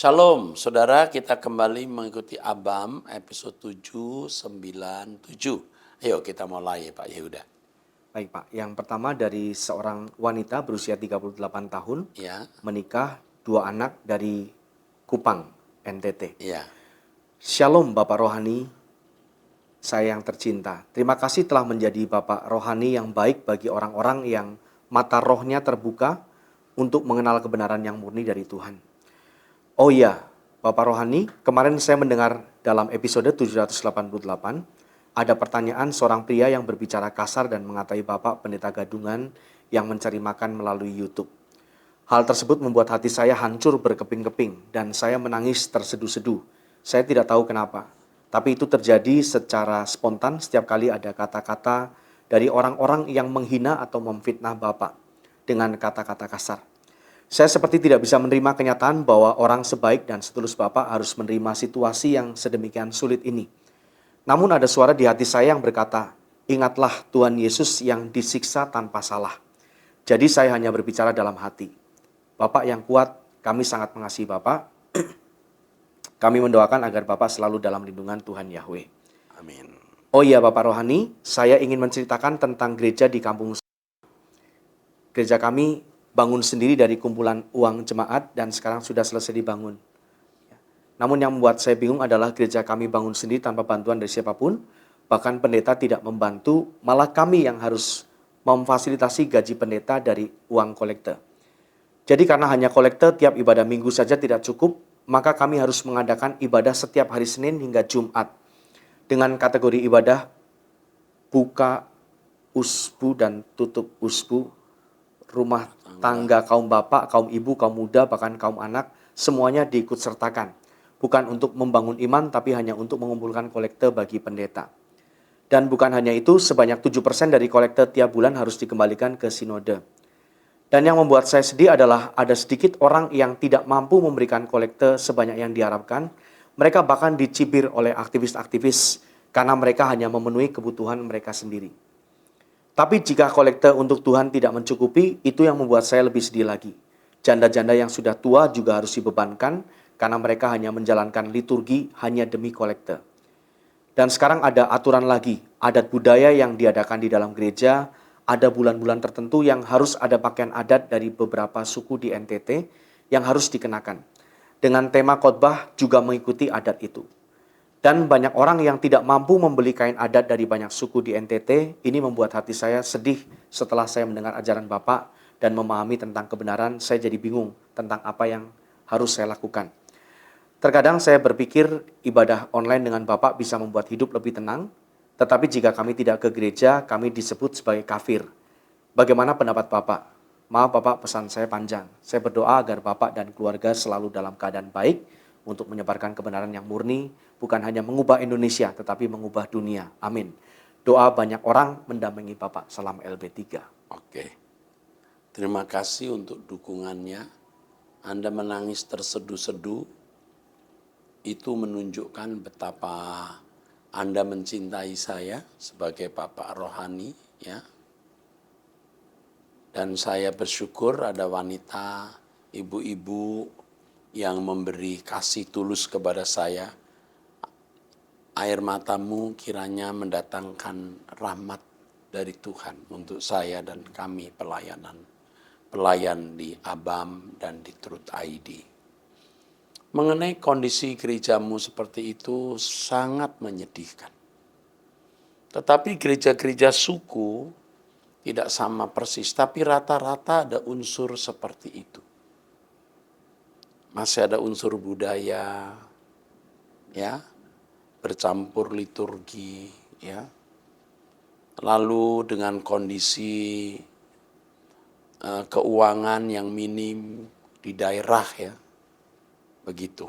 Shalom, saudara, kita kembali mengikuti Abam episode 797. Ayo kita mulai ya Pak Yehuda. Baik Pak, yang pertama dari seorang wanita berusia 38 tahun, Ya, menikah 2 anak dari Kupang, NTT. ya. Shalom Bapak Rohani, saya yang tercinta. Terima kasih telah menjadi Bapak Rohani yang baik bagi orang-orang yang mata rohnya terbuka untuk mengenal kebenaran yang murni dari Tuhan. Oh iya, Bapak Rohani, kemarin saya mendengar dalam episode 788, ada pertanyaan seorang pria yang berbicara kasar dan mengatai Bapak pendeta gadungan yang mencari makan melalui YouTube. Hal tersebut membuat hati saya hancur berkeping-keping dan saya menangis terseduh-seduh. Saya tidak tahu kenapa, tapi itu terjadi secara spontan setiap kali ada kata-kata dari orang-orang yang menghina atau memfitnah Bapak dengan kata-kata kasar. Saya seperti tidak bisa menerima kenyataan bahwa orang sebaik dan setulus Bapak harus menerima situasi yang sedemikian sulit ini. Namun ada suara di hati saya yang berkata, ingatlah Tuhan Yesus yang disiksa tanpa salah. Jadi saya hanya berbicara dalam hati. Bapak yang kuat, kami sangat mengasihi Bapak. Kami mendoakan agar Bapak selalu dalam lindungan Tuhan Yahweh. Amin. Oh iya Bapak Rohani, saya ingin menceritakan tentang gereja di kampung. Gereja kami bangun sendiri dari kumpulan uang jemaat dan sekarang sudah selesai dibangun. Namun yang membuat saya bingung adalah gereja kami bangun sendiri tanpa bantuan dari siapapun. Bahkan pendeta tidak membantu, malah kami yang harus memfasilitasi gaji pendeta dari uang kolekte. Jadi karena hanya kolekte tiap ibadah minggu saja tidak cukup, maka kami harus mengadakan ibadah setiap hari Senin hingga Jumat. Dengan kategori ibadah buka usbu dan tutup usbu, rumah tangga kaum bapak, kaum ibu, kaum muda, bahkan kaum anak, semuanya diikut sertakan. Bukan untuk membangun iman, tapi hanya untuk mengumpulkan kolekte bagi pendeta. Dan bukan hanya itu, sebanyak 7% dari kolekte tiap bulan harus dikembalikan ke sinode. Dan yang membuat saya sedih adalah ada sedikit orang yang tidak mampu memberikan kolekte sebanyak yang diharapkan. Mereka bahkan dicibir oleh aktivis-aktivis karena mereka hanya memenuhi kebutuhan mereka sendiri. Tapi jika kolekte untuk Tuhan tidak mencukupi, itu yang membuat saya lebih sedih lagi. Janda-janda yang sudah tua juga harus dibebankan karena mereka hanya menjalankan liturgi hanya demi kolekte. Dan sekarang ada aturan lagi, adat budaya yang diadakan di dalam gereja, ada bulan-bulan tertentu yang harus ada pakaian adat dari beberapa suku di NTT yang harus dikenakan. Dengan tema khotbah juga mengikuti adat itu. Dan banyak orang yang tidak mampu membeli kain adat dari banyak suku di NTT, ini membuat hati saya sedih setelah saya mendengar ajaran Bapak dan memahami tentang kebenaran, saya jadi bingung tentang apa yang harus saya lakukan. Terkadang saya berpikir ibadah online dengan Bapak bisa membuat hidup lebih tenang, tetapi jika kami tidak ke gereja, kami disebut sebagai kafir. Bagaimana pendapat Bapak? Maaf Bapak, pesan saya panjang. Saya berdoa agar Bapak dan keluarga selalu dalam keadaan baik untuk menyebarkan kebenaran yang murni, bukan hanya mengubah Indonesia, tetapi mengubah dunia. Amin. Doa banyak orang mendampingi Bapak. Salam LB3. Oke. Terima kasih untuk dukungannya. Anda menangis terseduh-seduh. Itu menunjukkan betapa Anda mencintai saya sebagai Bapak Rohani, ya. Dan saya bersyukur ada wanita, ibu-ibu yang memberi kasih tulus kepada saya. Air matamu kiranya mendatangkan rahmat dari Tuhan untuk saya dan kami pelayan di Abam dan di Truth ID. Mengenai kondisi gerejamu seperti itu sangat menyedihkan. Tetapi gereja-gereja suku tidak sama persis, tapi rata-rata ada unsur seperti itu. Masih ada unsur budaya, ya, bercampur liturgi, ya. Lalu dengan kondisi keuangan yang minim di daerah, ya. Begitu.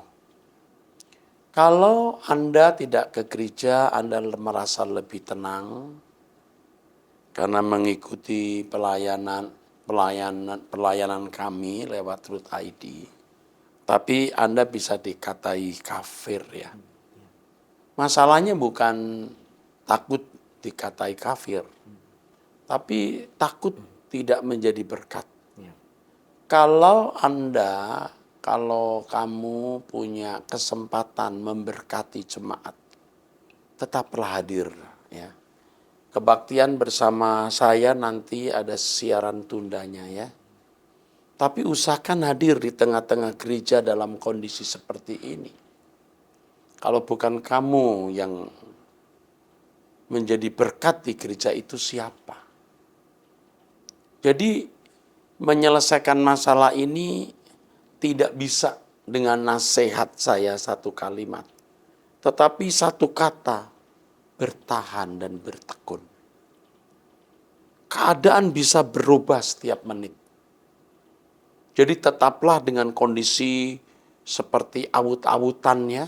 Kalau Anda tidak ke gereja, Anda merasa lebih tenang karena mengikuti pelayanan kami lewat Truth ID. Tapi Anda bisa dikatai kafir, ya. Masalahnya bukan takut dikatai kafir, tapi takut tidak menjadi berkat. Kalau Anda kalau kamu punya kesempatan memberkati jemaat, tetaplah hadir ya. Kebaktian bersama saya nanti ada siaran tundanya ya. Tapi usahakan hadir di tengah-tengah gereja dalam kondisi seperti ini. Kalau bukan kamu yang menjadi berkat di gereja itu siapa? Jadi menyelesaikan masalah ini tidak bisa dengan nasihat saya satu kalimat. Tetapi satu kata, bertahan dan bertekun. Keadaan bisa berubah setiap menit. Jadi tetaplah dengan kondisi seperti awut-awutannya.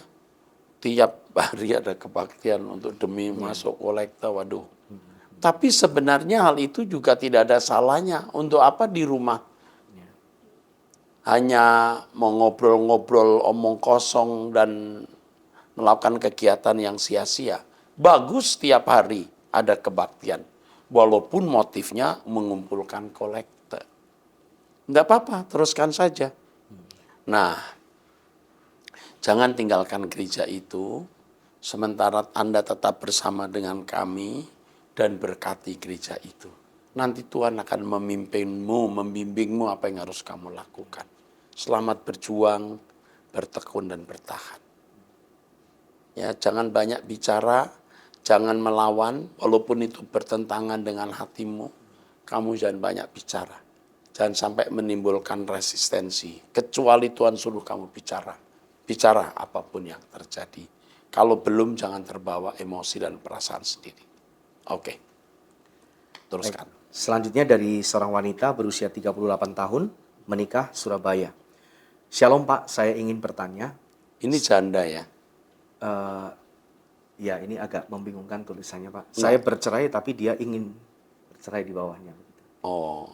Tiap hari ada kebaktian untuk demi masuk kolekta, waduh. Tapi sebenarnya hal itu juga tidak ada salahnya. Untuk apa di rumah? Hanya mau ngobrol-ngobrol, omong kosong, dan melakukan kegiatan yang sia-sia. Bagus setiap hari ada kebaktian. Walaupun motifnya mengumpulkan kolekte. Tidak apa-apa, teruskan saja. Nah, jangan tinggalkan gereja itu, sementara Anda tetap bersama dengan kami dan berkati gereja itu. Nanti Tuhan akan memimpinmu, membimbingmu apa yang harus kamu lakukan. Selamat berjuang, bertekun dan bertahan. Ya, jangan banyak bicara, jangan melawan, walaupun itu bertentangan dengan hatimu. Kamu jangan banyak bicara. Jangan sampai menimbulkan resistensi. Kecuali Tuhan suruh kamu bicara. Bicara apapun yang terjadi. Kalau belum, jangan terbawa emosi dan perasaan sendiri. Oke, teruskan. Selanjutnya dari seorang wanita berusia 38 tahun, menikah Surabaya. Shalom Pak, saya ingin bertanya. Ini janda ya? Ya, ini agak membingungkan tulisannya Pak. Saya bercerai tapi dia ingin bercerai di bawahnya. Oh,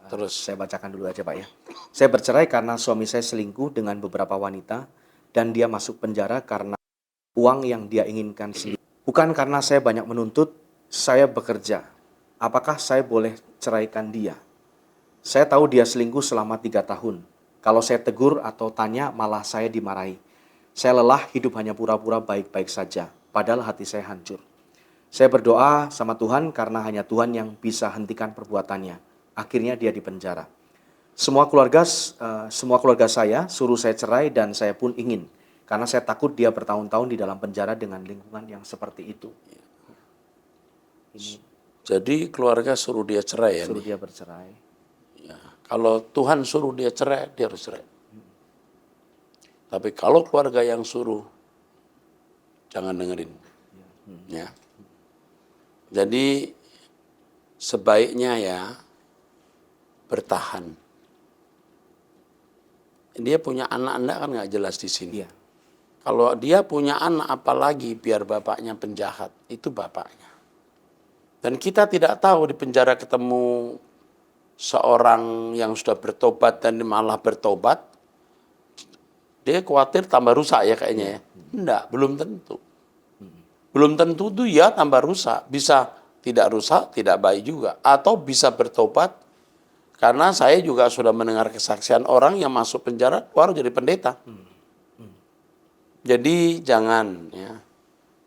terus Saya bacakan dulu aja Pak ya. Saya bercerai karena suami saya selingkuh dengan beberapa wanita dan dia masuk penjara karena uang yang dia inginkan sendiri. Bukan karena saya banyak menuntut, saya bekerja. Apakah saya boleh ceraikan dia? Saya tahu dia selingkuh selama 3 tahun. Kalau saya tegur atau tanya malah saya dimarahi. Saya lelah hidup hanya pura-pura baik-baik saja, padahal hati saya hancur. Saya berdoa sama Tuhan karena hanya Tuhan yang bisa hentikan perbuatannya. Akhirnya dia dipenjara. Semua keluarga saya suruh saya cerai dan saya pun ingin. Karena saya takut dia bertahun-tahun di dalam penjara dengan lingkungan yang seperti itu. Ini jadi keluarga suruh dia cerai ya? suruh dia bercerai. Ya, kalau Tuhan suruh dia cerai, dia harus cerai. Tapi kalau keluarga yang suruh, jangan dengerin. Ya. Jadi sebaiknya ya bertahan. Dia punya anak-anak kan nggak jelas di sini. Iya. Kalau dia punya anak, apalagi biar bapaknya penjahat, itu bapaknya. Dan kita tidak tahu di penjara ketemu seorang yang sudah bertobat dan malah bertobat, dia khawatir tambah rusak ya kayaknya ya. Enggak, belum tentu. Belum tentu tuh ya tambah rusak. Bisa tidak rusak, tidak baik juga. Atau bisa bertobat, karena saya juga sudah mendengar kesaksian orang yang masuk penjara, baru jadi pendeta. Jadi jangan ya.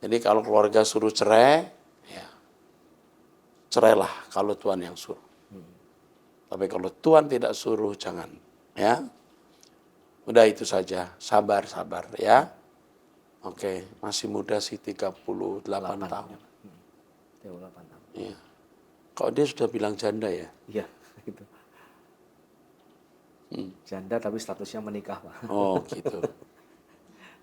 Jadi kalau keluarga suruh cerai, ya cerailah kalau Tuhan yang suruh. Tapi kalau Tuhan tidak suruh, jangan. Ya. Udah itu saja, sabar ya. Oke, masih muda sih 38 tahun. 38 tahun. Iya. Kok dia sudah bilang janda ya? Iya, gitu. Janda tapi statusnya menikah, Pak. Oh, gitu.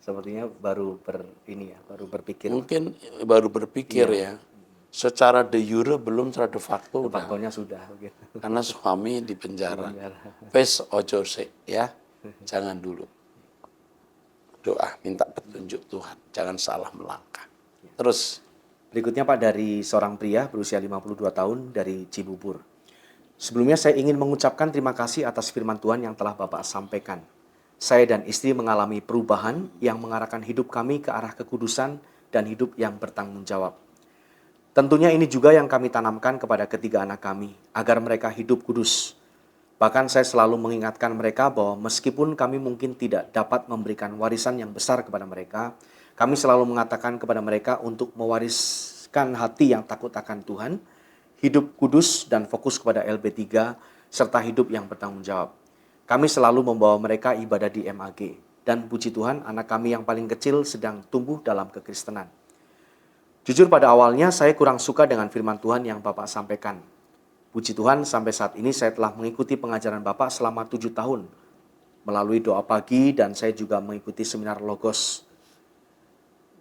Sepertinya baru berpikir. Mungkin baru berpikir ya. Secara de jure belum, secara de facto udah. Faktornya sudah gitu. Karena suami di penjara. Wes ojo sik ya. Jangan dulu. Doa, minta petunjuk Tuhan. Jangan salah melangkah. Terus. Berikutnya Pak, dari seorang pria berusia 52 tahun dari Cibubur. Sebelumnya saya ingin mengucapkan terima kasih atas firman Tuhan yang telah Bapak sampaikan. Saya dan istri mengalami perubahan yang mengarahkan hidup kami ke arah kekudusan dan hidup yang bertanggung jawab. Tentunya ini juga yang kami tanamkan kepada ketiga anak kami, agar mereka hidup kudus. Bahkan saya selalu mengingatkan mereka bahwa meskipun kami mungkin tidak dapat memberikan warisan yang besar kepada mereka, kami selalu mengatakan kepada mereka untuk mewariskan hati yang takut akan Tuhan, hidup kudus dan fokus kepada LB3, serta hidup yang bertanggung jawab. Kami selalu membawa mereka ibadah di MAG. Dan puji Tuhan, anak kami yang paling kecil sedang tumbuh dalam kekristenan. Jujur pada awalnya saya kurang suka dengan firman Tuhan yang Bapak sampaikan. Puji Tuhan sampai saat ini saya telah mengikuti pengajaran Bapak selama 7 tahun. Melalui doa pagi dan saya juga mengikuti seminar Logos.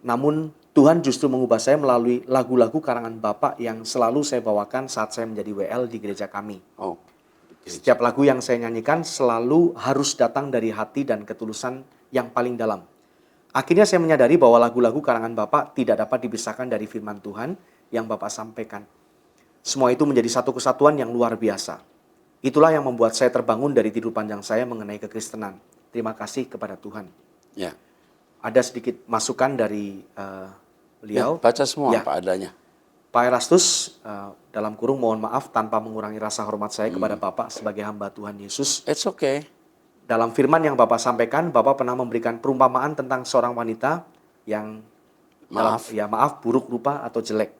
Namun Tuhan justru mengubah saya melalui lagu-lagu karangan Bapak yang selalu saya bawakan saat saya menjadi WL di gereja kami. Oh, Setiap lagu yang saya nyanyikan selalu harus datang dari hati dan ketulusan yang paling dalam. Akhirnya saya menyadari bahwa lagu-lagu karangan Bapak tidak dapat dipisahkan dari firman Tuhan yang Bapak sampaikan. Semua itu menjadi satu kesatuan yang luar biasa. Itulah yang membuat saya terbangun dari tidur panjang saya mengenai kekristenan. Terima kasih kepada Tuhan. ya. Ada sedikit masukan dari beliau. Baca semua Ya. apa adanya. Pak Erastus, dalam kurung mohon maaf tanpa mengurangi rasa hormat saya kepada Bapak sebagai hamba Tuhan Yesus. It's okay. Dalam firman yang Bapak sampaikan, Bapak pernah memberikan perumpamaan tentang seorang wanita yang maaf, buruk rupa atau jelek,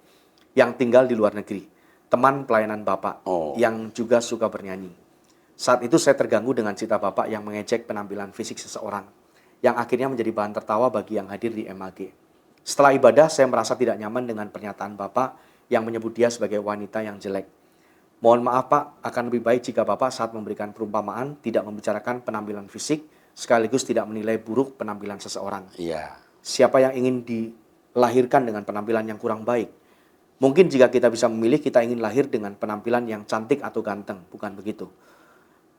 yang tinggal di luar negeri. Teman pelayanan Bapak, yang juga suka bernyanyi. Saat itu saya terganggu dengan cita Bapak yang mengejek penampilan fisik seseorang, yang akhirnya menjadi bahan tertawa bagi yang hadir di MAG. Setelah ibadah, saya merasa tidak nyaman dengan pernyataan Bapak yang menyebut dia sebagai wanita yang jelek. Mohon maaf Pak, akan lebih baik jika Bapak saat memberikan perumpamaan tidak membicarakan penampilan fisik, sekaligus tidak menilai buruk penampilan seseorang. Iya. Siapa yang ingin dilahirkan dengan penampilan yang kurang baik? Mungkin jika kita bisa memilih, kita ingin lahir dengan penampilan yang cantik atau ganteng, bukan begitu.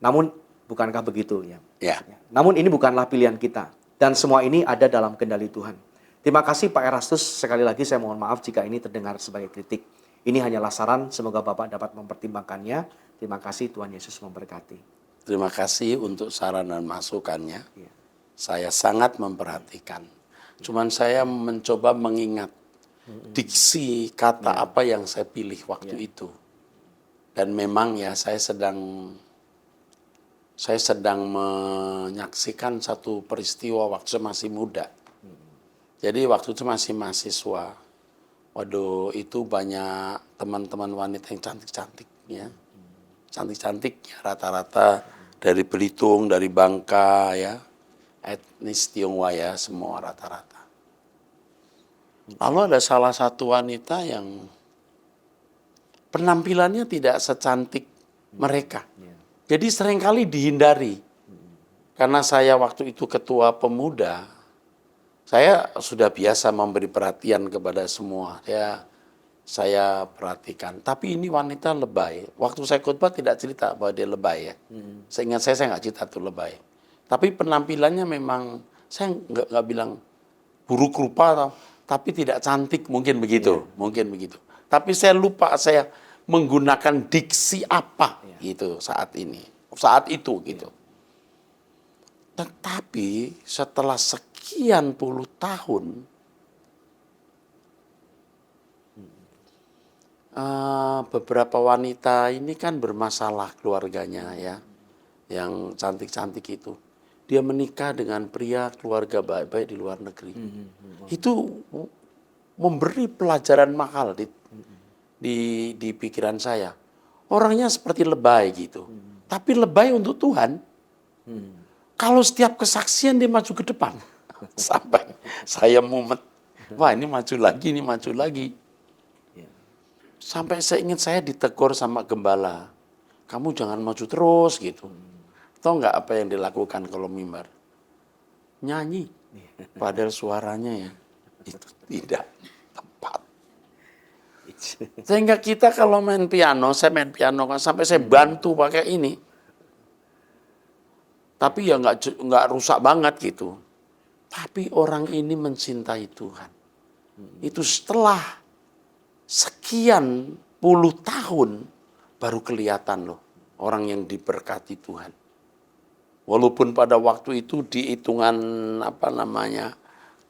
Namun, bukankah begitu ya? Ya. Namun ini bukanlah pilihan kita, dan semua ini ada dalam kendali Tuhan. Terima kasih Pak Erastus, sekali lagi saya mohon maaf jika ini terdengar sebagai kritik. Ini hanyalah saran, semoga Bapak dapat mempertimbangkannya. Terima kasih, Tuhan Yesus memberkati. Terima kasih untuk saran dan masukannya. Ya. Saya sangat memperhatikan. Cuman saya mencoba mengingat diksi kata apa yang saya pilih waktu itu. Dan memang ya saya sedang menyaksikan satu peristiwa waktu saya masih muda. Jadi waktu itu masih mahasiswa. Waduh, itu banyak teman-teman wanita yang cantik-cantik ya. Cantik-cantik ya, rata-rata dari Belitung, dari Bangka ya. Etnis Tionghoa ya, semua rata-rata. Lalu ada salah satu wanita yang penampilannya tidak secantik mereka. Jadi seringkali dihindari. Karena saya waktu itu ketua pemuda, saya sudah biasa memberi perhatian kepada semua. Saya perhatikan. Tapi ini wanita lebay. Waktu saya khotbah tidak cerita bahwa dia lebay ya. Seingat saya nggak cerita tuh lebay. Tapi penampilannya memang, saya nggak bilang buruk rupa, tapi tidak cantik, mungkin begitu. Mungkin begitu. Tapi saya lupa saya menggunakan diksi apa gitu saat itu gitu. Tetapi setelah sekian puluh tahun, beberapa wanita ini kan bermasalah keluarganya ya, yang cantik-cantik itu. Dia menikah dengan pria keluarga baik-baik di luar negeri. Itu memberi pelajaran mahal di pikiran saya. Orangnya seperti lebay gitu, tapi lebay untuk Tuhan. Kalau setiap kesaksian dia maju ke depan, sampai saya mumet. Wah ini maju lagi. Sampai saya ditegur sama gembala. Kamu jangan maju terus gitu. Tahu nggak apa yang dilakukan kalau mimbar? Nyanyi. Padahal suaranya ya itu tidak tepat. Sehingga kita kalau main piano, saya main piano kan sampai saya bantu pakai ini. Tapi ya nggak rusak banget gitu. Tapi orang ini mencintai Tuhan. Itu setelah sekian puluh tahun baru kelihatan loh orang yang diberkati Tuhan. Walaupun pada waktu itu di hitungan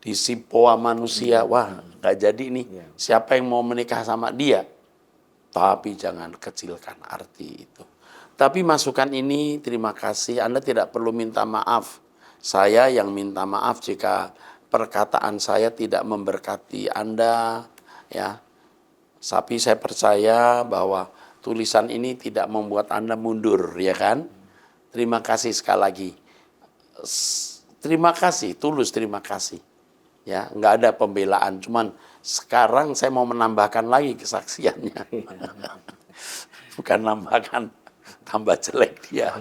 di sipoa manusia, wah nggak jadi nih. Siapa yang mau menikah sama dia? Tapi jangan kecilkan arti itu. Tapi masukan ini terima kasih, Anda tidak perlu minta maaf. Saya yang minta maaf jika perkataan saya tidak memberkati Anda, ya. Tapi saya percaya bahwa tulisan ini tidak membuat Anda mundur, ya kan? Terima kasih sekali lagi. Terima kasih, tulus terima kasih. Ya, nggak ada pembelaan, cuman sekarang saya mau menambahkan lagi kesaksiannya. Bukan nambahkan, tambah jelek dia.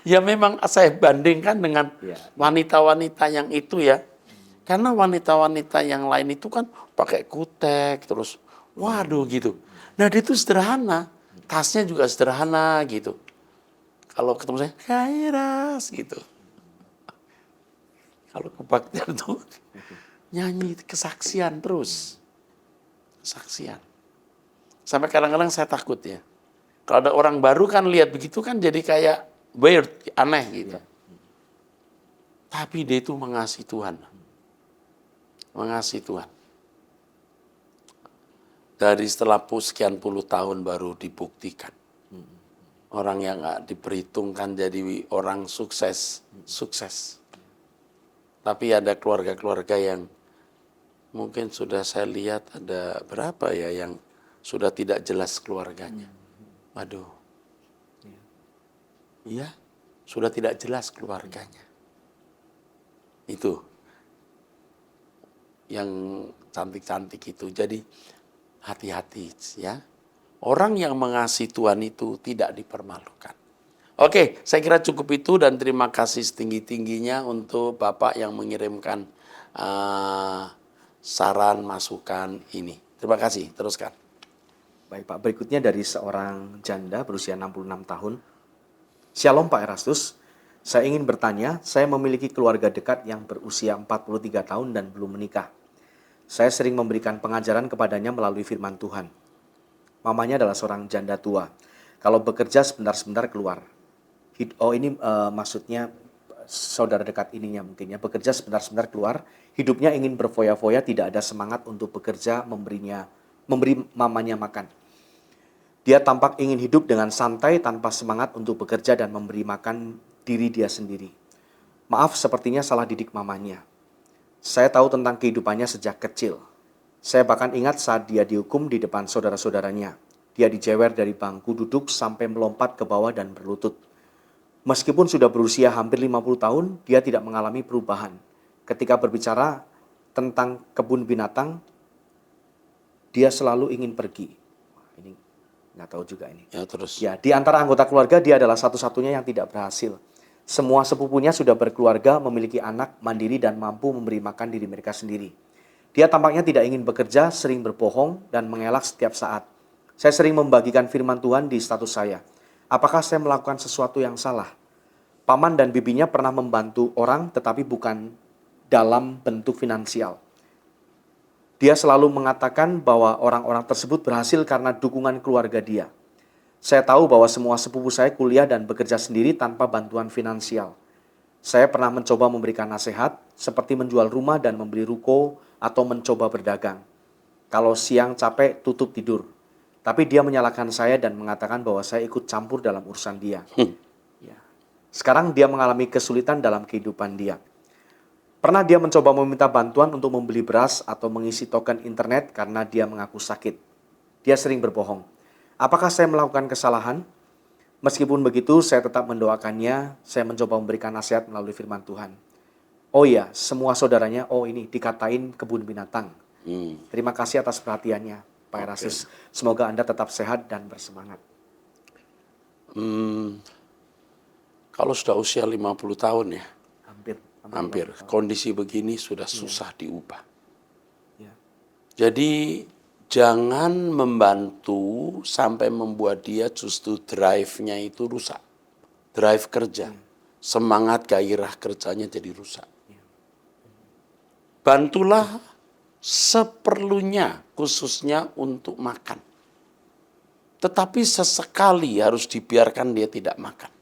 Ya memang saya bandingkan dengan wanita-wanita yang itu ya. Karena wanita-wanita yang lain itu kan pakai kutek, terus waduh gitu. Nah dia itu sederhana, tasnya juga sederhana gitu. Kalau ketemu saya, Kairas gitu. Kalau kebaktian tuh nyanyi kesaksian terus. Kesaksian. Sampai kadang-kadang saya takut ya. Kalau ada orang baru kan lihat begitu kan jadi kayak weird, aneh gitu. Tapi dia itu mengasihi Tuhan. Mengasihi Tuhan. Dari setelah sekian puluh tahun baru dibuktikan. Orang yang nggak diperhitungkan jadi orang sukses. Sukses. Tapi ada keluarga-keluarga yang mungkin sudah saya lihat ada berapa ya yang sudah tidak jelas keluarganya. Waduh. Iya, sudah tidak jelas keluarganya. Itu. Yang cantik-cantik itu. Jadi hati-hati ya. Orang yang mengasihi Tuhan itu tidak dipermalukan. Oke, saya kira cukup itu dan terima kasih setinggi-tingginya untuk Bapak yang mengirimkan saran, masukan ini. Terima kasih, teruskan. Baik Pak, berikutnya dari seorang janda berusia 66 tahun. Shalom Pak Erastus, saya ingin bertanya, saya memiliki keluarga dekat yang berusia 43 tahun dan belum menikah. Saya sering memberikan pengajaran kepadanya melalui firman Tuhan. Mamanya adalah seorang janda tua. Kalau bekerja sebentar-sebentar keluar. Oh ini maksudnya saudara dekat ininya mungkin ya. Bekerja sebentar-sebentar keluar. Hidupnya ingin berfoya-foya, tidak ada semangat untuk bekerja, memberi mamanya makan. Dia tampak ingin hidup dengan santai tanpa semangat untuk bekerja dan memberi makan diri dia sendiri. Maaf, sepertinya salah didik mamanya. Saya tahu tentang kehidupannya sejak kecil. Saya bahkan ingat saat dia dihukum di depan saudara-saudaranya. Dia dijewer dari bangku duduk sampai melompat ke bawah dan berlutut. Meskipun sudah berusia hampir 50 tahun, dia tidak mengalami perubahan. Ketika berbicara tentang kebun binatang, dia selalu ingin pergi. Ini nggak tahu juga ini. Ya terus. Ya, di antara anggota keluarga dia adalah satu-satunya yang tidak berhasil. Semua sepupunya sudah berkeluarga, memiliki anak, mandiri dan mampu memberi makan diri mereka sendiri. Dia tampaknya tidak ingin bekerja, sering berbohong dan mengelak setiap saat. Saya sering membagikan firman Tuhan di status saya. Apakah saya melakukan sesuatu yang salah? Paman dan bibinya pernah membantu orang tetapi bukan dalam bentuk finansial. Dia selalu mengatakan bahwa orang-orang tersebut berhasil karena dukungan keluarga dia. Saya tahu bahwa semua sepupu saya kuliah dan bekerja sendiri tanpa bantuan finansial. Saya pernah mencoba memberikan nasihat seperti menjual rumah dan membeli ruko atau mencoba berdagang. Kalau siang capek, tutup tidur. Tapi dia menyalahkan saya dan mengatakan bahwa saya ikut campur dalam urusan dia. Ya. Sekarang dia mengalami kesulitan dalam kehidupan dia. Pernah dia mencoba meminta bantuan untuk membeli beras atau mengisi token internet karena dia mengaku sakit. Dia sering berbohong. Apakah saya melakukan kesalahan? Meskipun begitu, saya tetap mendoakannya. Saya mencoba memberikan nasihat melalui firman Tuhan. Oh iya, semua saudaranya, ini dikatain kebun binatang. Terima kasih atas perhatiannya, Pak Erastus. Semoga Anda tetap sehat dan bersemangat. Kalau sudah usia 50 tahun ya, hampir. 50 tahun. Kondisi begini sudah susah diubah. Ya. Jadi jangan membantu sampai membuat dia justru drive-nya itu rusak. Drive kerja. Semangat gairah kerjanya jadi rusak. Bantulah seperlunya khususnya untuk makan. Tetapi sesekali harus dibiarkan dia tidak makan.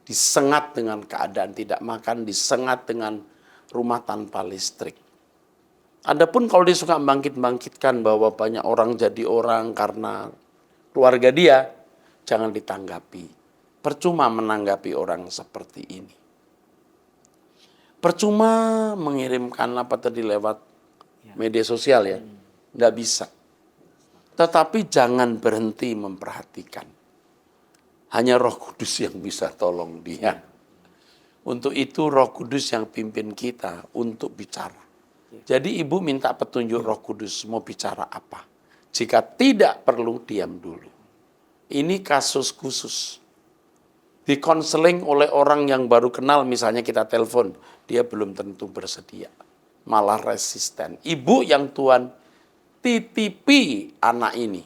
Disengat dengan keadaan tidak makan, disengat dengan rumah tanpa listrik. Adapun kalau dia suka bangkit-bangkitkan bahwa banyak orang jadi orang karena keluarga dia, jangan ditanggapi. Percuma menanggapi orang seperti ini. Percuma mengirimkan apa tadi lewat media sosial ya. Nggak bisa. Tetapi jangan berhenti memperhatikan. Hanya Roh Kudus yang bisa tolong dia. Untuk itu Roh Kudus yang pimpin kita untuk bicara. Jadi ibu minta petunjuk Roh Kudus mau bicara apa. Jika tidak perlu diam dulu. Ini kasus khusus. Dikonseling oleh orang yang baru kenal, misalnya kita telepon, dia belum tentu bersedia. Malah resisten. Ibu yang Tuhan titipi anak ini.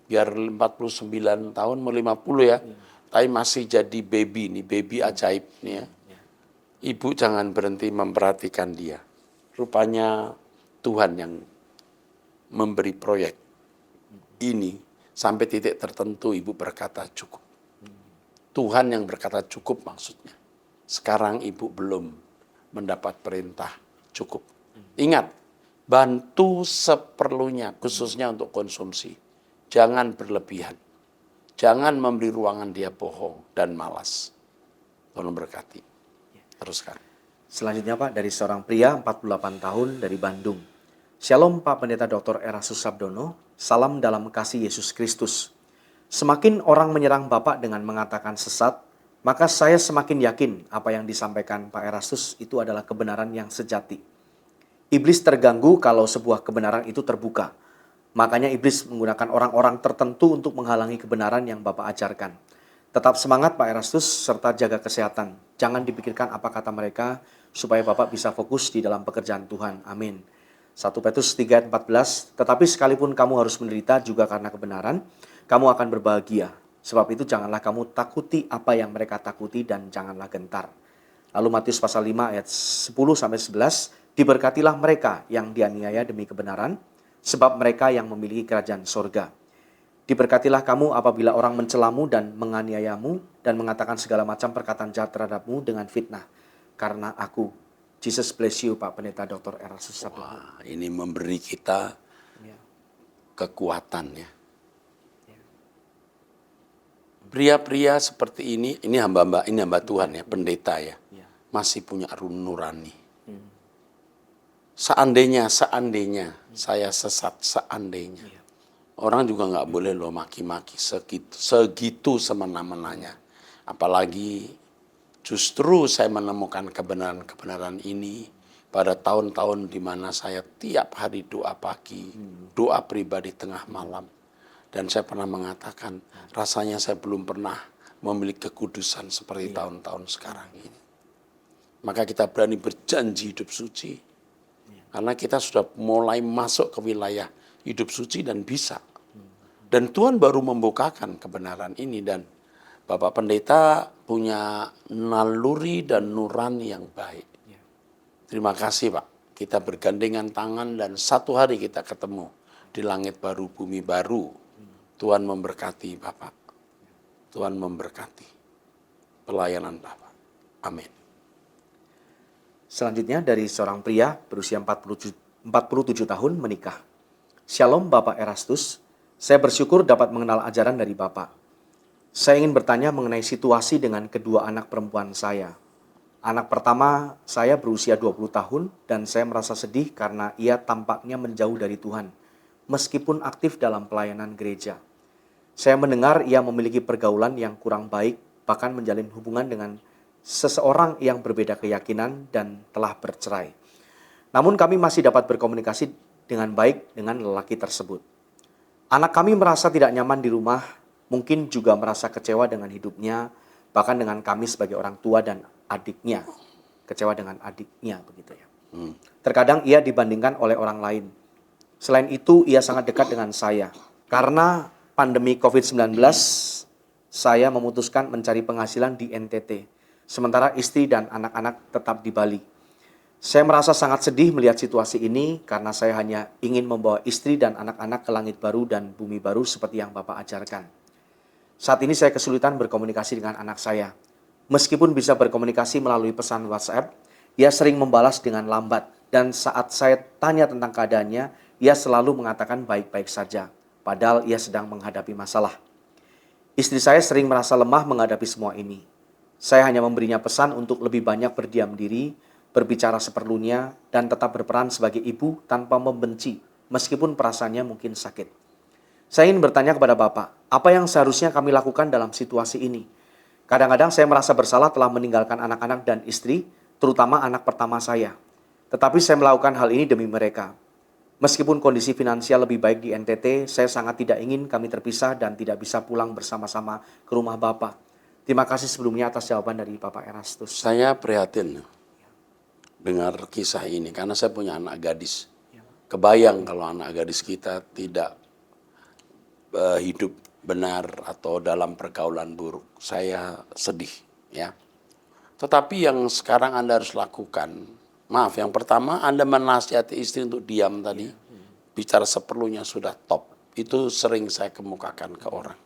Biar 49 tahun, mau 50 ya. Tapi masih jadi baby nih, baby ajaib nih ya. Ibu jangan berhenti memperhatikan dia. Rupanya Tuhan yang memberi proyek ini sampai titik tertentu ibu berkata cukup. Tuhan yang berkata cukup maksudnya. Sekarang ibu belum mendapat perintah cukup. Ingat, bantu seperlunya khususnya untuk konsumsi. Jangan berlebihan. Jangan memberi ruangan dia bohong dan malas. Tolong berkati. Teruskan. Selanjutnya Pak, dari seorang pria 48 tahun dari Bandung. Shalom Pak Pendeta Dr. Erastus Sabdono, salam dalam kasih Yesus Kristus. Semakin orang menyerang Bapak dengan mengatakan sesat, maka saya semakin yakin apa yang disampaikan Pak Erastus itu adalah kebenaran yang sejati. Iblis terganggu kalau sebuah kebenaran itu terbuka. Makanya iblis menggunakan orang-orang tertentu untuk menghalangi kebenaran yang Bapak ajarkan. Tetap semangat Pak Erastus serta jaga kesehatan. Jangan dipikirkan apa kata mereka supaya Bapak bisa fokus di dalam pekerjaan Tuhan. Amin. 1 Petrus 3 ayat 14, tetapi sekalipun kamu harus menderita juga karena kebenaran, kamu akan berbahagia. Sebab itu janganlah kamu takuti apa yang mereka takuti dan janganlah gentar. Lalu Matius pasal 5 ayat 10-11, diberkatilah mereka yang dianiaya demi kebenaran, sebab mereka yang memiliki kerajaan sorga. Diberkatilah kamu apabila orang mencelamu dan menganiayamu dan mengatakan segala macam perkataan jahat terhadapmu dengan fitnah. Karena aku, Jesus bless you Pak Pendeta Dr. Erastus Sabdono. Wah, ini memberi kita kekuatan ya. Pria-pria seperti ini hamba Tuhan ya, pendeta ya. Masih punya nurani. Seandainya saya sesat, seandainya. Orang juga nggak boleh loh maki-maki segitu semena-menanya. Apalagi justru saya menemukan kebenaran-kebenaran ini pada tahun-tahun di mana saya tiap hari doa pagi, doa pribadi tengah malam. Dan saya pernah mengatakan, rasanya saya belum pernah memiliki kekudusan seperti tahun-tahun sekarang ini. Maka kita berani berjanji hidup suci. Karena kita sudah mulai masuk ke wilayah hidup suci dan bisa. Dan Tuhan baru membukakan kebenaran ini. Dan Bapak Pendeta punya naluri dan nurani yang baik. Terima kasih Pak. Kita bergandengan tangan dan satu hari kita ketemu di langit baru, bumi baru. Tuhan memberkati Bapak. Tuhan memberkati pelayanan Bapak. Amin. Selanjutnya dari seorang pria berusia 47 tahun menikah. Shalom Bapak Erastus, saya bersyukur dapat mengenal ajaran dari Bapak. Saya ingin bertanya mengenai situasi dengan kedua anak perempuan saya. Anak pertama saya berusia 20 tahun dan saya merasa sedih karena ia tampaknya menjauh dari Tuhan, meskipun aktif dalam pelayanan gereja. Saya mendengar ia memiliki pergaulan yang kurang baik, bahkan menjalin hubungan dengan seseorang yang berbeda keyakinan dan telah bercerai. Namun kami masih dapat berkomunikasi dengan baik dengan lelaki tersebut. Anak kami merasa tidak nyaman di rumah, mungkin juga merasa kecewa dengan hidupnya, bahkan dengan kami sebagai orang tua dan adiknya. Kecewa dengan adiknya begitu ya. Terkadang ia dibandingkan oleh orang lain. Selain itu ia sangat dekat dengan saya. Karena pandemi COVID-19, saya memutuskan mencari penghasilan di NTT. Sementara istri dan anak-anak tetap di Bali. Saya merasa sangat sedih melihat situasi ini karena saya hanya ingin membawa istri dan anak-anak ke langit baru dan bumi baru seperti yang Bapak ajarkan. Saat ini saya kesulitan berkomunikasi dengan anak saya. Meskipun bisa berkomunikasi melalui pesan WhatsApp, ia sering membalas dengan lambat. Dan saat saya tanya tentang keadaannya, ia selalu mengatakan baik-baik saja. Padahal ia sedang menghadapi masalah. Istri saya sering merasa lemah menghadapi semua ini. Saya hanya memberinya pesan untuk lebih banyak berdiam diri, berbicara seperlunya, dan tetap berperan sebagai ibu tanpa membenci, meskipun perasaannya mungkin sakit. Saya ingin bertanya kepada Bapak, apa yang seharusnya kami lakukan dalam situasi ini? Kadang-kadang saya merasa bersalah telah meninggalkan anak-anak dan istri, terutama anak pertama saya. Tetapi saya melakukan hal ini demi mereka. Meskipun kondisi finansial lebih baik di NTT, saya sangat tidak ingin kami terpisah dan tidak bisa pulang bersama-sama ke rumah Bapak. Terima kasih sebelumnya atas jawaban dari Bapak Erastus. Saya prihatin dengar kisah ini karena saya punya anak gadis. Kebayang kalau anak gadis kita tidak hidup benar atau dalam pergaulan buruk. Saya sedih ya. Tetapi yang sekarang Anda harus lakukan, maaf, yang pertama Anda menasihati istri untuk diam tadi, bicara seperlunya sudah top. Itu sering saya kemukakan ke orang.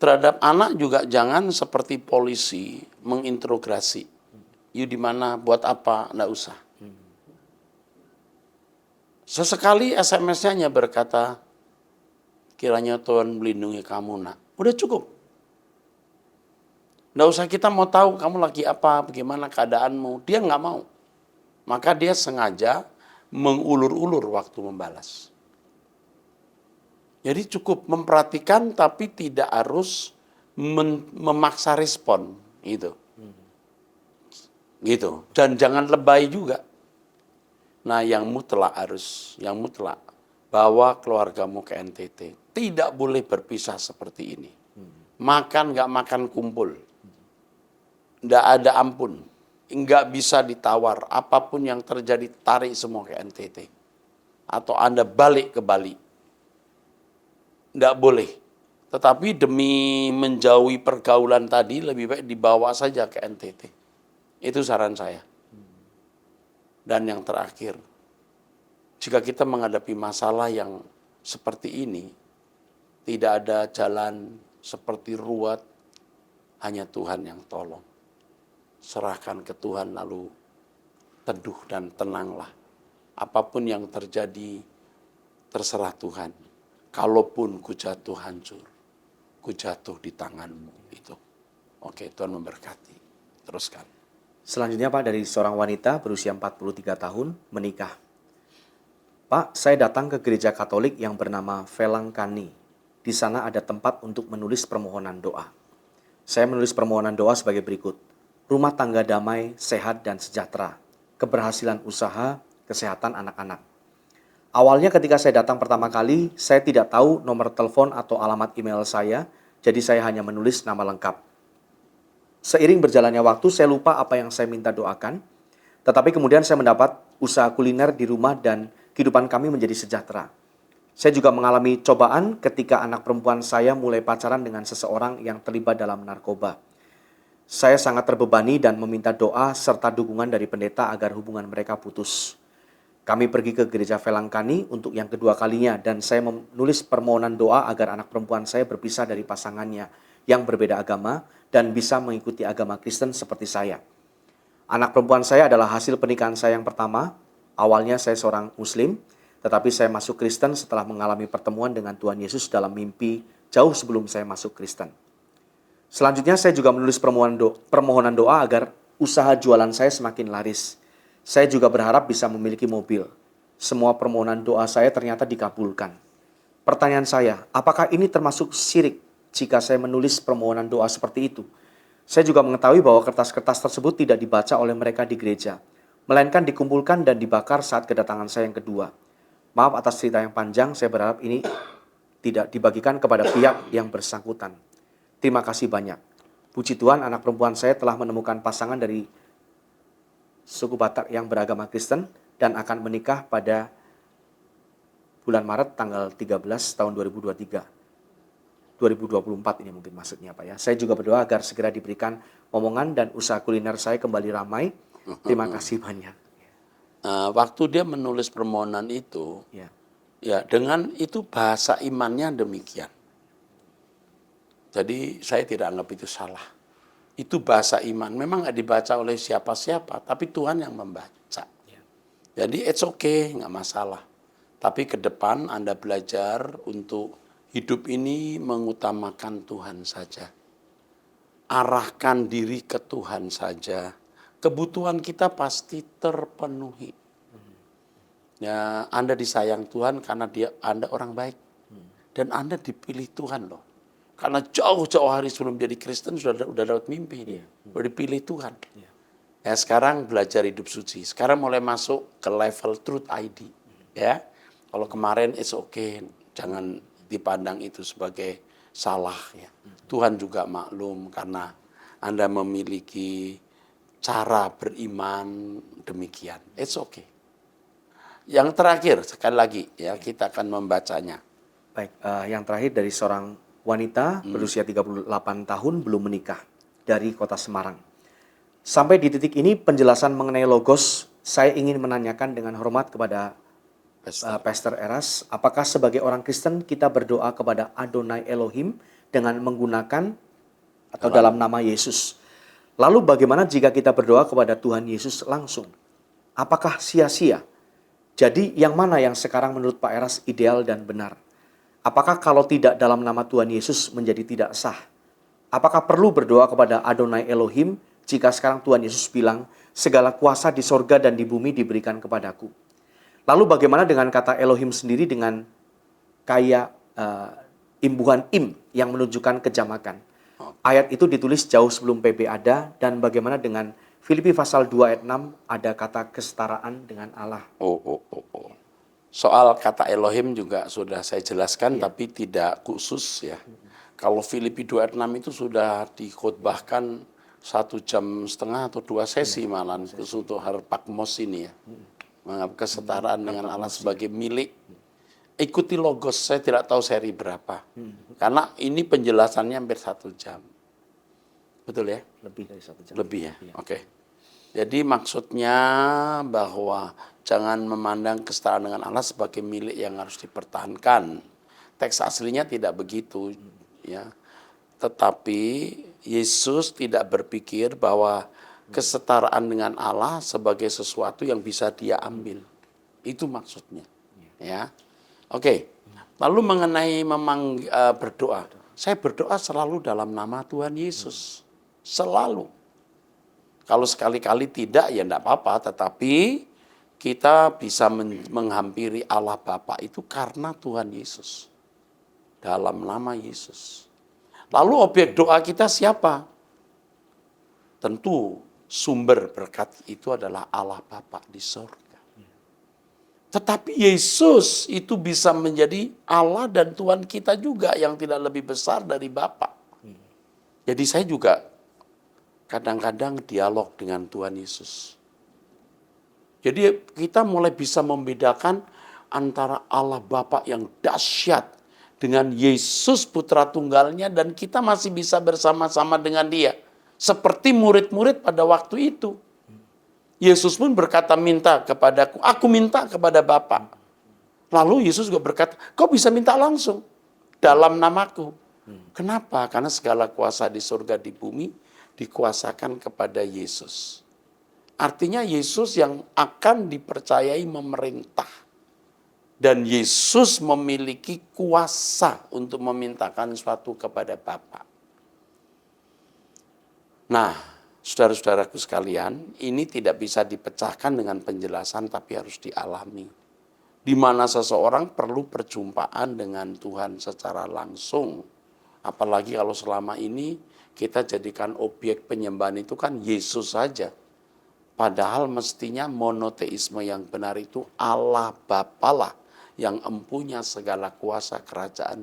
Terhadap anak juga jangan seperti polisi menginterogasi. You di mana, buat apa, enggak usah. Sesekali SMS-nya hanya berkata, kiranya Tuhan melindungi kamu nak. Udah cukup. Nggak usah kita mau tahu kamu lagi apa, bagaimana keadaanmu. Dia nggak mau. Maka dia sengaja mengulur-ulur waktu membalas. Jadi cukup memperhatikan tapi tidak harus memaksa respon. Gitu. Dan jangan lebay juga. Nah yang mutlak bawa keluargamu ke NTT. Tidak boleh berpisah seperti ini. Makan nggak makan kumpul. Nggak ada ampun. Nggak bisa ditawar. Apapun yang terjadi tarik semua ke NTT. Atau Anda balik ke Bali. Nggak boleh. Tetapi demi menjauhi pergaulan tadi lebih baik dibawa saja ke NTT. Itu saran saya. Dan yang terakhir, jika kita menghadapi masalah yang seperti ini, tidak ada jalan seperti ruwet, hanya Tuhan yang tolong. Serahkan ke Tuhan lalu teduh dan tenanglah. Apapun yang terjadi, terserah Tuhan. Kalaupun ku jatuh hancur, ku jatuh di tanganmu. Itu. Oke, Tuhan memberkati. Teruskan. Selanjutnya Pak, dari seorang wanita berusia 43 tahun menikah. Pak, saya datang ke gereja Katolik yang bernama Velangkani. Di sana ada tempat untuk menulis permohonan doa. Saya menulis permohonan doa sebagai berikut. Rumah tangga damai, sehat dan sejahtera. Keberhasilan usaha, kesehatan anak-anak. Awalnya ketika saya datang pertama kali, saya tidak tahu nomor telepon atau alamat email saya, jadi saya hanya menulis nama lengkap. Seiring berjalannya waktu, saya lupa apa yang saya minta doakan, tetapi kemudian saya mendapat usaha kuliner di rumah dan kehidupan kami menjadi sejahtera. Saya juga mengalami cobaan ketika anak perempuan saya mulai pacaran dengan seseorang yang terlibat dalam narkoba. Saya sangat terbebani dan meminta doa serta dukungan dari pendeta agar hubungan mereka putus. Kami pergi ke gereja Velangkani untuk yang kedua kalinya dan saya menulis permohonan doa agar anak perempuan saya berpisah dari pasangannya yang berbeda agama dan bisa mengikuti agama Kristen seperti saya. Anak perempuan saya adalah hasil pernikahan saya yang pertama. Awalnya saya seorang Muslim, tetapi saya masuk Kristen setelah mengalami pertemuan dengan Tuhan Yesus dalam mimpi jauh sebelum saya masuk Kristen. Selanjutnya saya juga menulis permohonan doa agar usaha jualan saya semakin laris. Saya juga berharap bisa memiliki mobil. Semua permohonan doa saya ternyata dikabulkan. Pertanyaan saya, apakah ini termasuk syirik jika saya menulis permohonan doa seperti itu? Saya juga mengetahui bahwa kertas-kertas tersebut tidak dibaca oleh mereka di gereja, melainkan dikumpulkan dan dibakar saat kedatangan saya yang kedua. Maaf atas cerita yang panjang, saya berharap ini tidak dibagikan kepada pihak yang bersangkutan. Terima kasih banyak. Puji Tuhan, anak perempuan saya telah menemukan pasangan dari suku Batak yang beragama Kristen dan akan menikah pada bulan Maret tanggal 13 tahun 2023. 2024 ini mungkin maksudnya Pak ya. Saya juga berdoa agar segera diberikan omongan dan usaha kuliner saya kembali ramai. Terima kasih banyak. Waktu dia menulis permohonan itu, ya dengan itu bahasa imannya demikian. Jadi saya tidak anggap itu salah. Itu bahasa iman. Memang nggak dibaca oleh siapa-siapa, tapi Tuhan yang membaca. Jadi it's okay, nggak masalah. Tapi ke depan Anda belajar untuk Hidup ini mengutamakan Tuhan saja. Arahkan diri ke Tuhan saja. Kebutuhan kita pasti terpenuhi. Ya, Anda disayang Tuhan karena Anda orang baik. Dan Anda dipilih Tuhan loh. Karena jauh-jauh hari sebelum jadi Kristen sudah dapat mimpi dia. Sudah dipilih Tuhan. Ya, sekarang belajar hidup suci. Sekarang mulai masuk ke level Truth ID. Ya, kalau kemarin it's okay, jangan dipandang itu sebagai salah. Ya. Tuhan juga maklum karena Anda memiliki cara beriman demikian. It's okay. Yang terakhir, sekali lagi ya kita akan membacanya. Baik, yang terakhir dari seorang wanita berusia 38 tahun belum menikah dari kota Semarang. Sampai di titik ini penjelasan mengenai logos, saya ingin menanyakan dengan hormat kepada Pastor Eras, apakah sebagai orang Kristen kita berdoa kepada Adonai Elohim dengan menggunakan atau dalam nama Yesus? Lalu bagaimana jika kita berdoa kepada Tuhan Yesus langsung? Apakah sia-sia? Jadi yang mana yang sekarang menurut Pak Eras ideal dan benar? Apakah kalau tidak dalam nama Tuhan Yesus menjadi tidak sah? Apakah perlu berdoa kepada Adonai Elohim jika sekarang Tuhan Yesus bilang, segala kuasa di sorga dan di bumi diberikan kepadaku? Lalu bagaimana dengan kata Elohim sendiri dengan kayak imbuhan im yang menunjukkan kejamakan? Ayat itu ditulis jauh sebelum PB ada, dan bagaimana dengan Filipi pasal 2 ayat 6 ada kata kesetaraan dengan Allah. Soal kata Elohim juga sudah saya jelaskan, tapi tidak khusus ya. Kalau Filipi 2 ayat 6 itu sudah dikhotbahkan 1,5 jam atau 2 sesi malah khusus untuk Harpagmos ini ya. Menganggap kesetaraan dengan Allah sebagai milik. Ikuti logos, saya tidak tahu seri berapa. Karena ini penjelasannya hampir 1 jam. Betul ya? Lebih dari 1 jam. Lebih ya? Oke. Jadi maksudnya bahwa jangan memandang kesetaraan dengan Allah sebagai milik yang harus dipertahankan. Teks aslinya tidak begitu, ya. Tetapi Yesus tidak berpikir bahwa kesetaraan dengan Allah sebagai sesuatu yang bisa dia ambil. Itu maksudnya, ya. Oke. Lalu mengenai berdoa, saya berdoa selalu dalam nama Tuhan Yesus, selalu. Kalau sekali-kali tidak ya enggak apa-apa, tetapi kita bisa menghampiri Allah Bapa itu karena Tuhan Yesus. Dalam nama Yesus. Lalu objek doa kita siapa? Tentu sumber berkat itu adalah Allah Bapa di surga. Tetapi Yesus itu bisa menjadi Allah dan Tuhan kita juga yang tidak lebih besar dari Bapa. Jadi saya juga kadang-kadang dialog dengan Tuhan Yesus. Jadi kita mulai bisa membedakan antara Allah Bapa yang dahsyat dengan Yesus putra tunggalnya, dan kita masih bisa bersama-sama dengan dia. Seperti murid-murid pada waktu itu. Yesus pun berkata, minta kepadaku, aku minta kepada Bapa. Lalu Yesus juga berkata, kau bisa minta langsung dalam namaku. Kenapa? Karena segala kuasa di surga di bumi dikuasakan kepada Yesus. Artinya Yesus yang akan dipercayai memerintah. Dan Yesus memiliki kuasa untuk memintakan sesuatu kepada Bapa. Nah, saudara-saudaraku sekalian, ini tidak bisa dipecahkan dengan penjelasan tapi harus dialami. Di mana seseorang perlu perjumpaan dengan Tuhan secara langsung. Apalagi kalau selama ini kita jadikan objek penyembahan itu kan Yesus saja. Padahal mestinya monoteisme yang benar itu Allah Bapa lah yang empunya segala kuasa kerajaan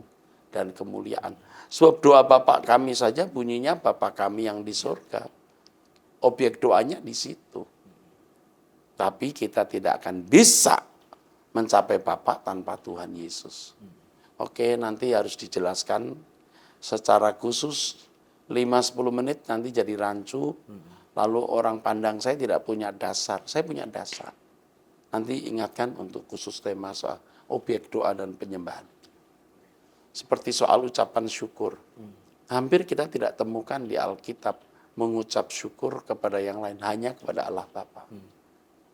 dan kemuliaan. Sebab doa Bapa kami saja bunyinya Bapa kami yang di surga. Objek doanya di situ. Tapi kita tidak akan bisa mencapai Bapa tanpa Tuhan Yesus. Oke, nanti harus dijelaskan secara khusus 5-10 menit nanti jadi rancu. Lalu orang pandang saya tidak punya dasar. Saya punya dasar. Nanti ingatkan untuk khusus tema soal objek doa dan penyembahan. Seperti soal ucapan syukur. Hampir kita tidak temukan di Alkitab mengucap syukur kepada yang lain, hanya kepada Allah Bapa.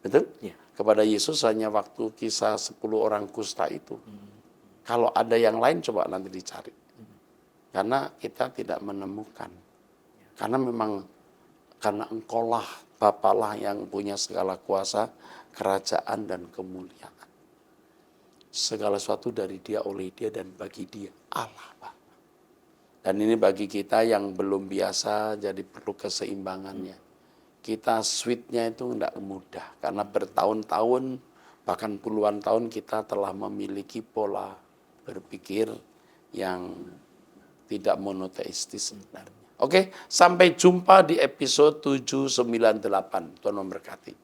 Betul? Ya. Kepada Yesus hanya waktu kisah 10 orang kusta itu. Kalau ada yang lain coba nanti dicari. Karena kita tidak menemukan. Karena memang karena Engkaulah Bapalah yang punya segala kuasa, kerajaan dan kemuliaan. Segala sesuatu dari Dia, oleh Dia, dan bagi Dia, Allah Bapa. Dan ini bagi kita yang belum biasa, jadi perlu keseimbangannya. Kita switch-nya itu tidak mudah, karena bertahun-tahun, bahkan puluhan tahun kita telah memiliki pola berpikir yang tidak monoteistis sebenarnya. Oke, sampai jumpa di episode 798. Tuhan memberkati.